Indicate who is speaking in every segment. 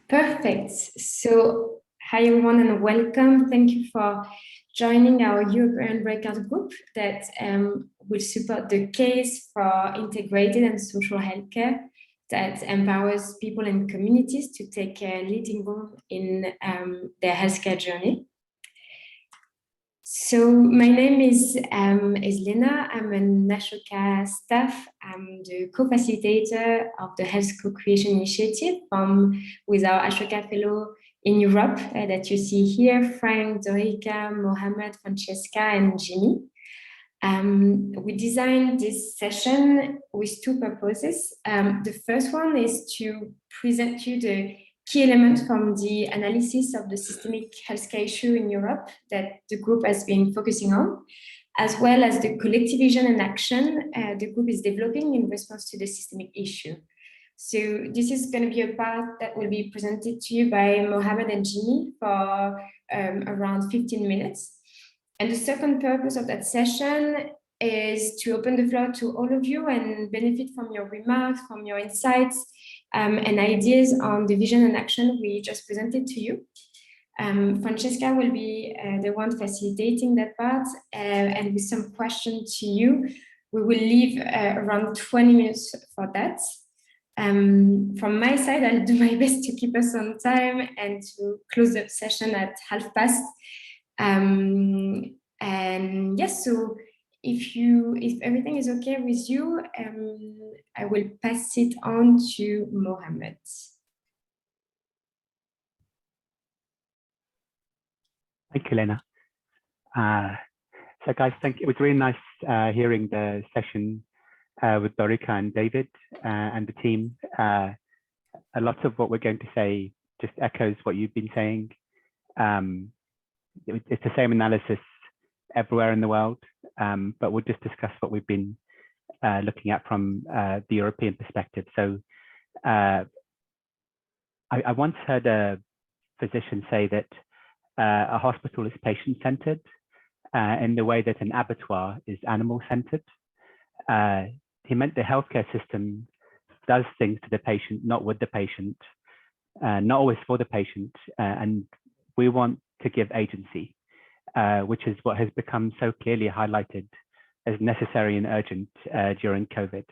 Speaker 1: Perfect. So, hi everyone and welcome. Thank you for joining our European breakout group that will support the case for integrated and social healthcare that empowers people and communities to take a leading role in their healthcare journey. So my name is Léna. I'm an Ashoka staff. I'm the co-facilitator of the Health Co-Creation Initiative with our Ashoka Fellow in Europe that you see here, Frank, Dorica, Mohammad, Francesca, and Jimmy. We designed this session with two purposes. The first one is to present you the key elements from the analysis of the systemic healthcare issue in Europe that the group has been focusing on, as well as the collective vision and action the group is developing in response to the systemic issue. So this is going to be a part that will be presented to you by Mohammad and Jimmy for around 15 minutes. And the second purpose of that session is to open the floor to all of you and benefit from your remarks, from your insights, and ideas on the vision and action we just presented to you. Francesca will be the one facilitating that part, and with some questions to you. We will leave around 20 minutes for that. From my side, I'll do my best to keep us on time and to close the session at past. And yes, so if everything is okay with you, I will pass it on to Mohammad.
Speaker 2: Thank you, Léna. So guys, thank you. It was really nice hearing the session with Dorica and David and the team. A lot of what we're going to say just echoes what you've been saying. It's the same analysis everywhere in the world, but we'll just discuss what we've been looking at from the European perspective. So I once heard a physician say that a hospital is patient-centered in the way that an abattoir is animal-centered. He meant the healthcare system does things to the patient, not with the patient, not always for the patient, and we want to give agency, which is what has become so clearly highlighted as necessary and urgent during COVID.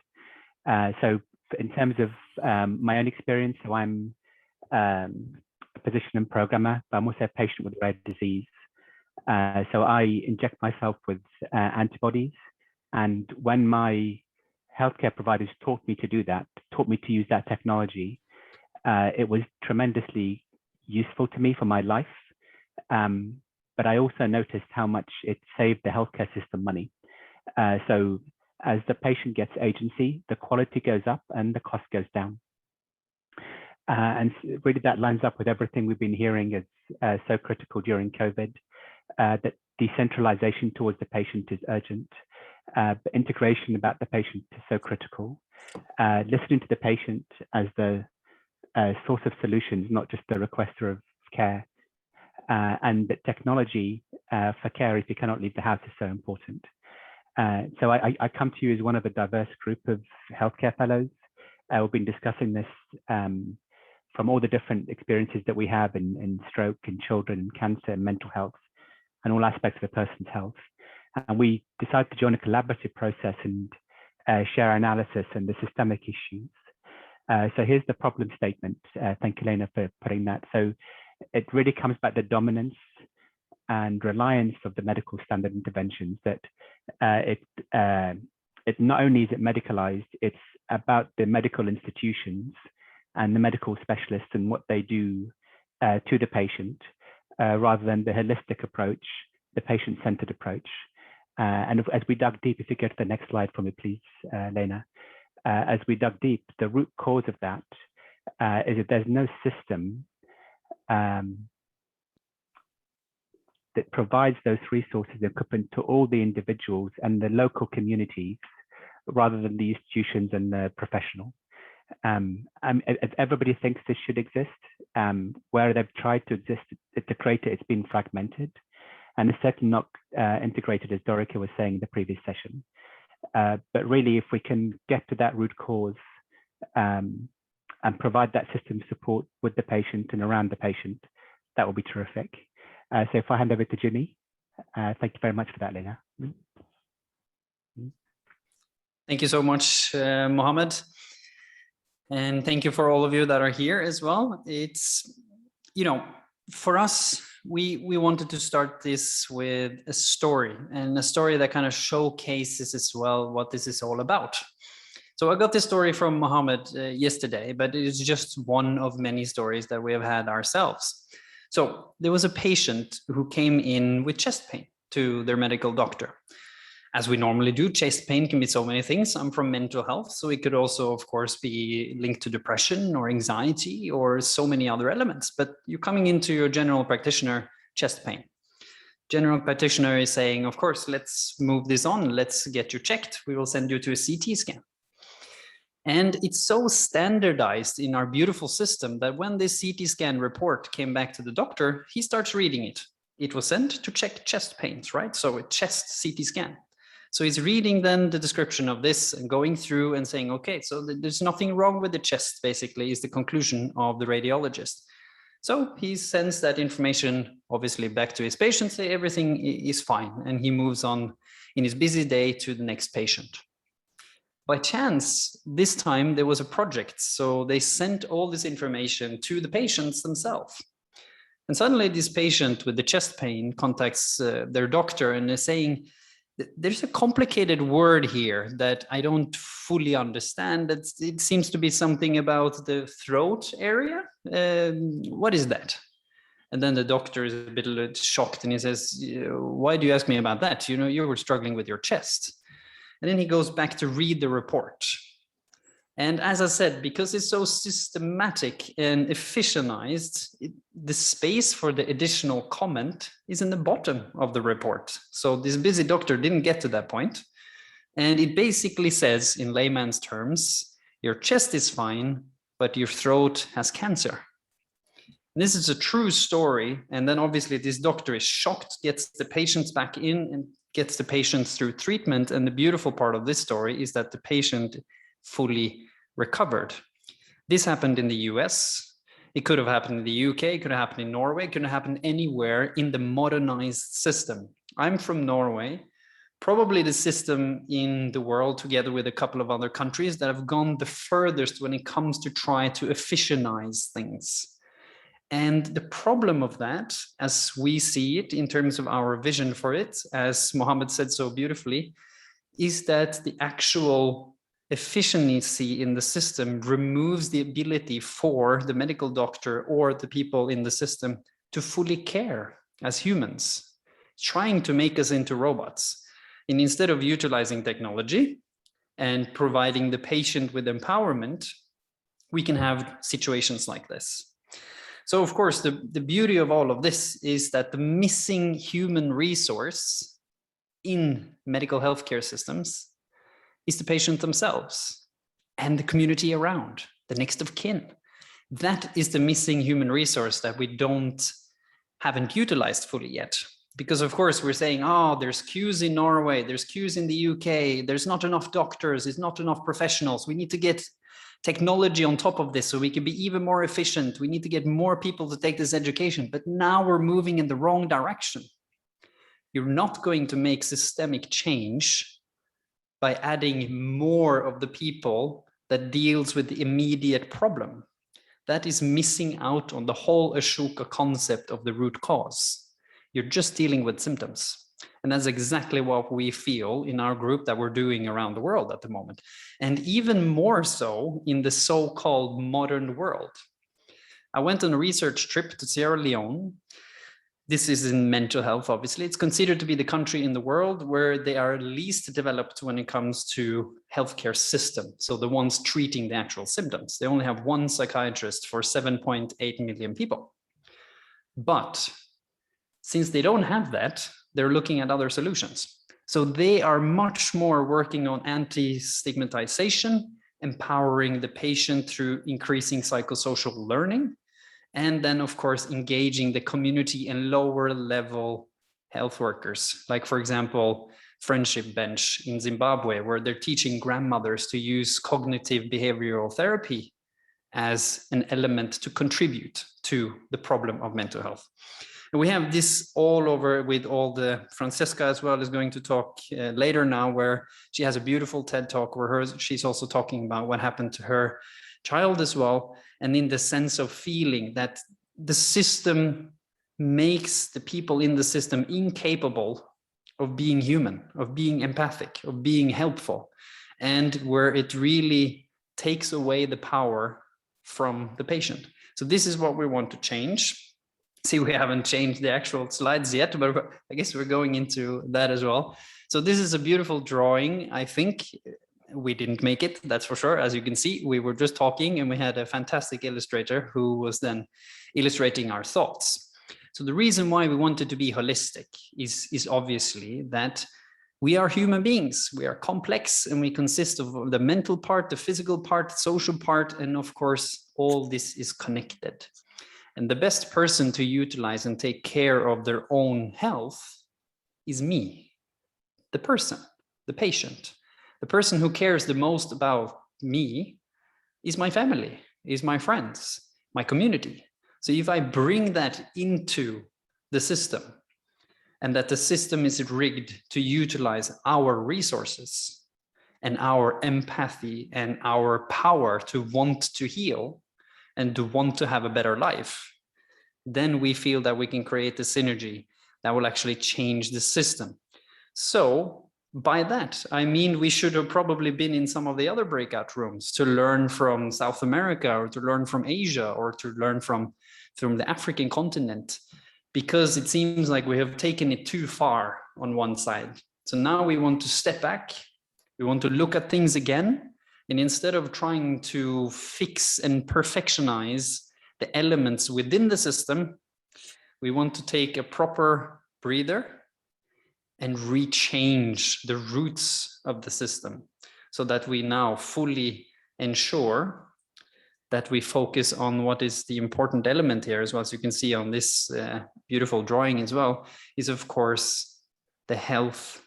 Speaker 2: So in terms of my own experience, so I'm a physician and programmer, but I'm also a patient with rare disease. So I inject myself with antibodies, and when my healthcare providers taught me to do that, taught me to use that technology, it was tremendously useful to me for my life. But I also noticed how much it saved the healthcare system money. So as the patient gets agency, the quality goes up and the cost goes down. And really that lines up with everything we've been hearing as so critical during COVID, that decentralization towards the patient is urgent, but integration about the patient is so critical. Listening to the patient as the source of solutions, not just the requester of care. And that technology for care, if you cannot leave the house, is so important. So I come to you as one of a diverse group of healthcare fellows. We've been discussing this from all the different experiences that we have in stroke, in children, in cancer, and mental health, and all aspects of a person's health. And we decided to join a collaborative process and share our analysis and the systemic issues. So here's the problem statement. Thank you, Léna, for putting that. So it really comes back to the dominance and reliance of the medical standard interventions, that it not only is it medicalized, it's about the medical institutions and the medical specialists and what they do to the patient, rather than the holistic approach, the patient-centered approach. And as we dug deep, if you go to the next slide for me, please, Léna. As we dug deep, the root cause of that is that there's no system that provides those resources and equipment to all the individuals and the local communities, rather than the institutions and the professional. Everybody thinks this should exist. Where they've tried to create it, it's been fragmented, and it's certainly not integrated, as Dorica was saying in the previous session. But really, if we can get to that root cause, and provide that system support with the patient and around the patient, that will be terrific. So if I hand over to Jimmy, thank you very much for that, Léna.
Speaker 3: Thank you so much, Mohammad. And thank you for all of you that are here as well. It's, you know, for us, we wanted to start this with a story, and a story that kind of showcases as well what this is all about. So I got this story from Mohammad yesterday, but it is just one of many stories that we have had ourselves. So there was a patient who came in with chest pain to their medical doctor. As we normally do, chest pain can be so many things. I'm from mental health, so it could also, of course, be linked to depression or anxiety or so many other elements. But you're coming into your general practitioner, chest pain. General practitioner is saying, of course, let's move this on. Let's get you checked. We will send you to a CT scan. And it's so standardized in our beautiful system that when this CT scan report came back to the doctor, he starts reading it. It was sent to check chest pains, right? So a chest CT scan. So he's reading then the description of this and going through and saying, okay, so there's nothing wrong with the chest, basically, is the conclusion of the radiologist. So he sends that information, obviously, back to his patient, say everything is fine. And he moves on in his busy day to the next patient. By chance, this time there was a project. So they sent all this information to the patients themselves. And suddenly this patient with the chest pain contacts their doctor and is saying, there's a complicated word here that I don't fully understand. It seems to be something about the throat area. What is that? And then the doctor is a bit shocked and he says, why do you ask me about that? You know, you were struggling with your chest. And then he goes back to read the report. And as I said, because it's so systematic and efficientized, the space for the additional comment is in the bottom of the report. So this busy doctor didn't get to that point. And it basically says, in layman's terms, your chest is fine, but your throat has cancer. And this is a true story. And then obviously this doctor is shocked, gets the patients back in and gets the patients through treatment. And the beautiful part of this story is that the patient fully recovered. This happened in the US. It could have happened in the UK, it could have happened in Norway, it could have happened anywhere in the modernized system. I'm from Norway, probably the system in the world, together with a couple of other countries, that have gone the furthest when it comes to try to efficientize things. And the problem of that, as we see it in terms of our vision for it, as Mohammad said so beautifully, is that the actual efficiency in the system removes the ability for the medical doctor or the people in the system to fully care as humans, trying to make us into robots. And instead of utilizing technology and providing the patient with empowerment, we can have situations like this. So of course, the beauty of all of this is that the missing human resource in medical healthcare systems is the patient themselves and the community around, the next of kin. That is the missing human resource that we haven't utilized fully yet. Because of course we're saying, oh, there's queues in Norway, there's queues in the UK, there's not enough doctors, there's not enough professionals. We need to get technology on top of this so we can be even more efficient. We need to get more people to take this education, but now we're moving in the wrong direction. You're not going to make systemic change by adding more of the people that deals with the immediate problem. That is missing out on the whole Ashoka concept of the root cause. You're just dealing with symptoms. And that's exactly what we feel in our group that we're doing around the world at the moment. And even more so in the so-called modern world. I went on a research trip to Sierra Leone. This is in mental health, obviously. It's considered to be the country in the world where they are least developed when it comes to healthcare system. So the ones treating the actual symptoms. They only have one psychiatrist for 7.8 million people. But since they don't have that, they're looking at other solutions. So they are much more working on anti-stigmatization, empowering the patient through increasing psychosocial learning, and then of course, engaging the community and lower level health workers. Like for example, Friendship Bench in Zimbabwe, where they're teaching grandmothers to use cognitive behavioral therapy as an element to contribute to the problem of mental health. And we have this all over with all the, Francesca as well is going to talk later now, where she has a beautiful TED talk where she's also talking about what happened to her child as well. And in the sense of feeling that the system makes the people in the system incapable of being human, of being empathic, of being helpful, and where it really takes away the power from the patient. So this is what we want to change. See, we haven't changed the actual slides yet, but I guess we're going into that as well. So this is a beautiful drawing. I think we didn't make it, that's for sure. As you can see, we were just talking and we had a fantastic illustrator who was then illustrating our thoughts. So the reason why we wanted to be holistic is obviously that we are human beings. We are complex and we consist of the mental part, the physical part, the social part, and of course, all this is connected. And the best person to utilize and take care of their own health is me, the person, the patient. The person who cares the most about me is my family, is my friends, my community. So if I bring that into the system and that the system is rigged to utilize our resources and our empathy and our power to want to heal and to want to have a better life, then we feel that we can create the synergy that will actually change the system. So by that, I mean, we should have probably been in some of the other breakout rooms to learn from South America or to learn from Asia or to learn from the African continent, because it seems like we have taken it too far on one side. So now we want to step back. We want to look at things again. And instead of trying to fix and perfectionize the elements within the system, we want to take a proper breather and rechange the roots of the system so that we now fully ensure that we focus on what is the important element here, as well as you can see on this beautiful drawing as well, is of course the health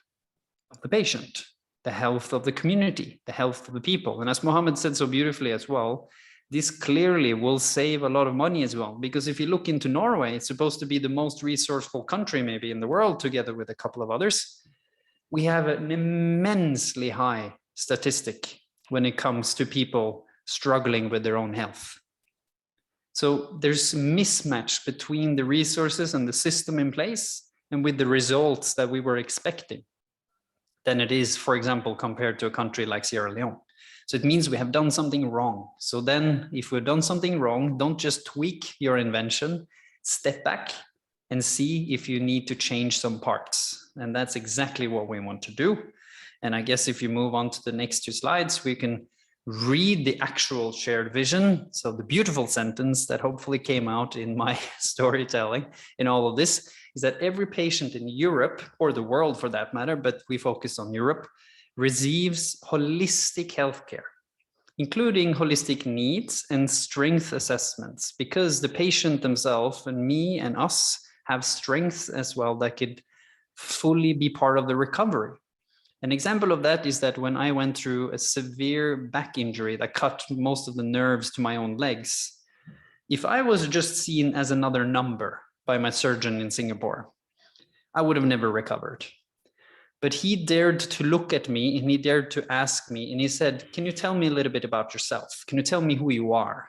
Speaker 3: of the patient, the health of the community, the health of the people. And as Mohammad said so beautifully as well, this clearly will save a lot of money as well, because if you look into Norway, it's supposed to be the most resourceful country maybe in the world, together with a couple of others. We have an immensely high statistic when it comes to people struggling with their own health. So there's a mismatch between the resources and the system in place and with the results that we were expecting than it is, for example, compared to a country like Sierra Leone. So it means we have done something wrong. So then if we've done something wrong, don't just tweak your invention, step back and see if you need to change some parts. And that's exactly what we want to do. And I guess if you move on to the next two slides, we can read the actual shared vision. So the beautiful sentence that hopefully came out in my storytelling in all of this is that every patient in Europe, or the world for that matter, but we focus on Europe, receives holistic healthcare, including holistic needs and strength assessments, because the patient themselves and me and us have strengths as well that could fully be part of the recovery. An example of that is that when I went through a severe back injury that cut most of the nerves to my own legs, if I was just seen as another number by my surgeon in Singapore, I would have never recovered. But he dared to look at me and he dared to ask me, and he said, "Can you tell me a little bit about yourself? Can you tell me who you are?"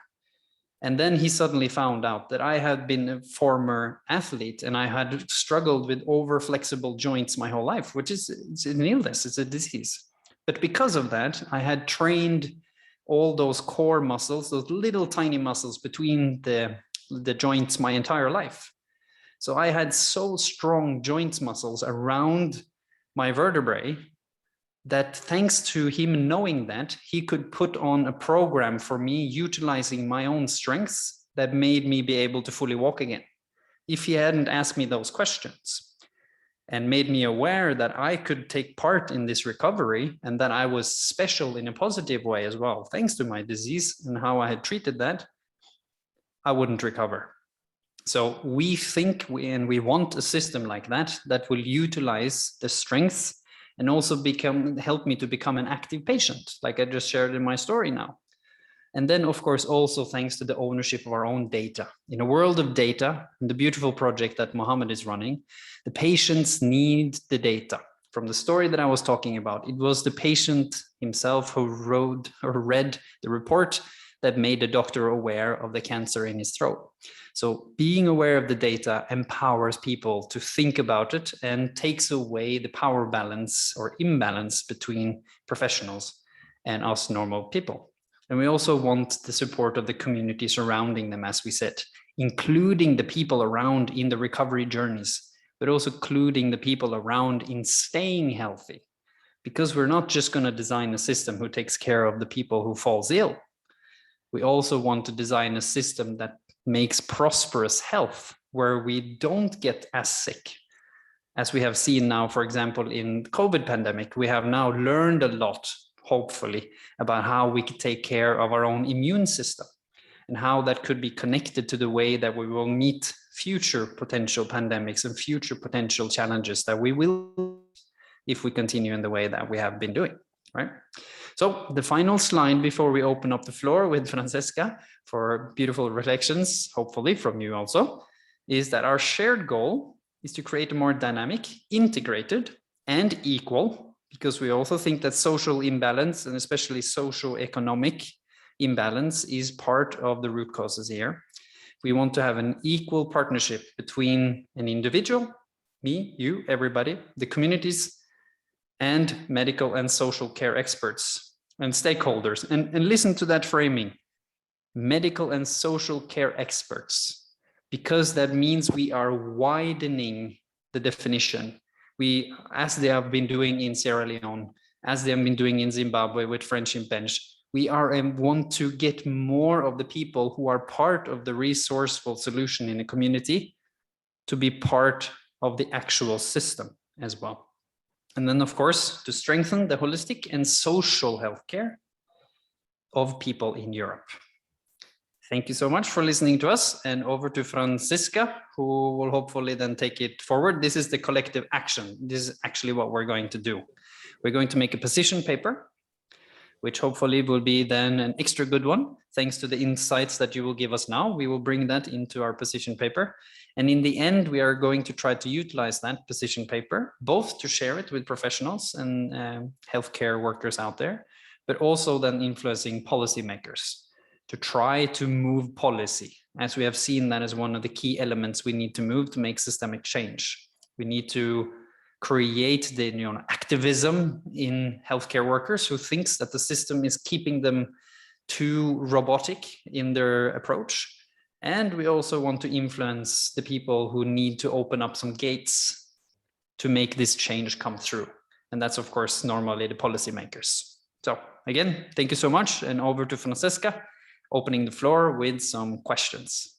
Speaker 3: And then he suddenly found out that I had been a former athlete and I had struggled with over flexible joints my whole life, which is it's an illness, it's a disease. But because of that, I had trained all those core muscles, those little tiny muscles between the joints my entire life. So I had so strong joints muscles around my vertebrae that thanks to him knowing that, he could put on a program for me utilizing my own strengths that made me be able to fully walk again. If he hadn't asked me those questions and made me aware that I could take part in this recovery and that I was special in a positive way as well, thanks to my disease and how I had treated that, I wouldn't recover. So we think we want a system like that will utilize the strengths and also help me to become an active patient, like I just shared in my story now. And then, of course, also thanks to the ownership of our own data. In a world of data, and the beautiful project that Mohammad is running, the patients need the data. From the story that I was talking about, it was the patient himself who wrote or read the report that made the doctor aware of the cancer in his throat. So being aware of the data empowers people to think about it and takes away the power balance or imbalance between professionals and us normal people. And we also want the support of the community surrounding them, as we said, including the people around in the recovery journeys, but also including the people around in staying healthy. Because we're not just going to design a system who takes care of the people who falls ill. We also want to design a system that makes prosperous health, where we don't get as sick. As we have seen now, for example, in the COVID pandemic, we have now learned a lot, hopefully, about how we can take care of our own immune system and how that could be connected to the way that we will meet future potential pandemics and future potential challenges that we will if we continue in the way that we have been doing, right? So the final slide before we open up the floor with Francesca for beautiful reflections, hopefully from you also, is that our shared goal is to create a more dynamic, integrated, and equal, because we also think that social imbalance and especially socio-economic imbalance is part of the root causes here. We want to have an equal partnership between an individual, me, you, everybody, the communities, and medical and social care experts and stakeholders. And listen to that framing, medical and social care experts, because that means we are widening the definition. We, as they have been doing in Sierra Leone, as they have been doing in Zimbabwe with Friendship Bench, we want to get more of the people who are part of the resourceful solution in a community to be part of the actual system as well. And then, of course, to strengthen the holistic and social healthcare of people in Europe. Thank you so much for listening to us, and over to Francesca, who will hopefully then take it forward. This is the collective action. This is actually what we're going to do. We're going to make a position paper, which hopefully will be then an extra good one. Thanks to the insights that you will give us now, we will bring that into our position paper. And in the end, we are going to try to utilize that position paper, both to share it with professionals and healthcare workers out there, but also then influencing policymakers to try to move policy, as we have seen that as one of the key elements we need to move to make systemic change. We need to create the activism in healthcare workers who thinks that the system is keeping them too robotic in their approach. And we also want to influence the people who need to open up some gates to make this change come through. And that's, of course, normally the policymakers. So again, thank you so much. And over to Francesca, opening the floor with some questions.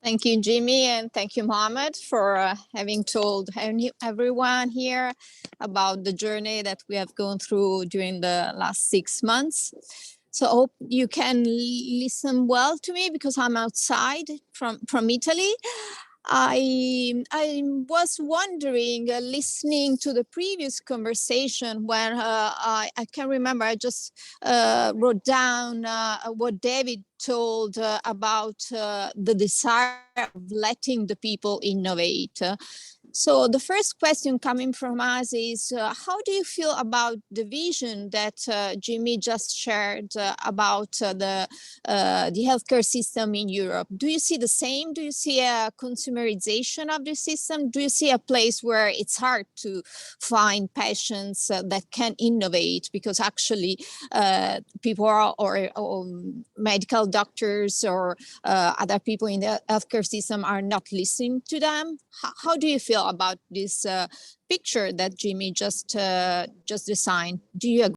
Speaker 4: Thank you, Jimmy, and thank you, Mohammad, for having told everyone here about the journey that we have gone through during the last 6 months. So I hope you can listen well to me because I'm outside from Italy. I was wondering, listening to the previous conversation when I can remember I just wrote down what David told about the desire of letting the people innovate. So the first question coming from us is, how do you feel about the vision that Jimmy just shared about the healthcare system in Europe? Do you see the same? Do you see a consumerization of the system? Do you see a place where it's hard to find patients that can innovate because actually people are, or medical doctors or other people in the healthcare system are not listening to them? How do you feel about this picture that Jimmy just designed? Do you agree?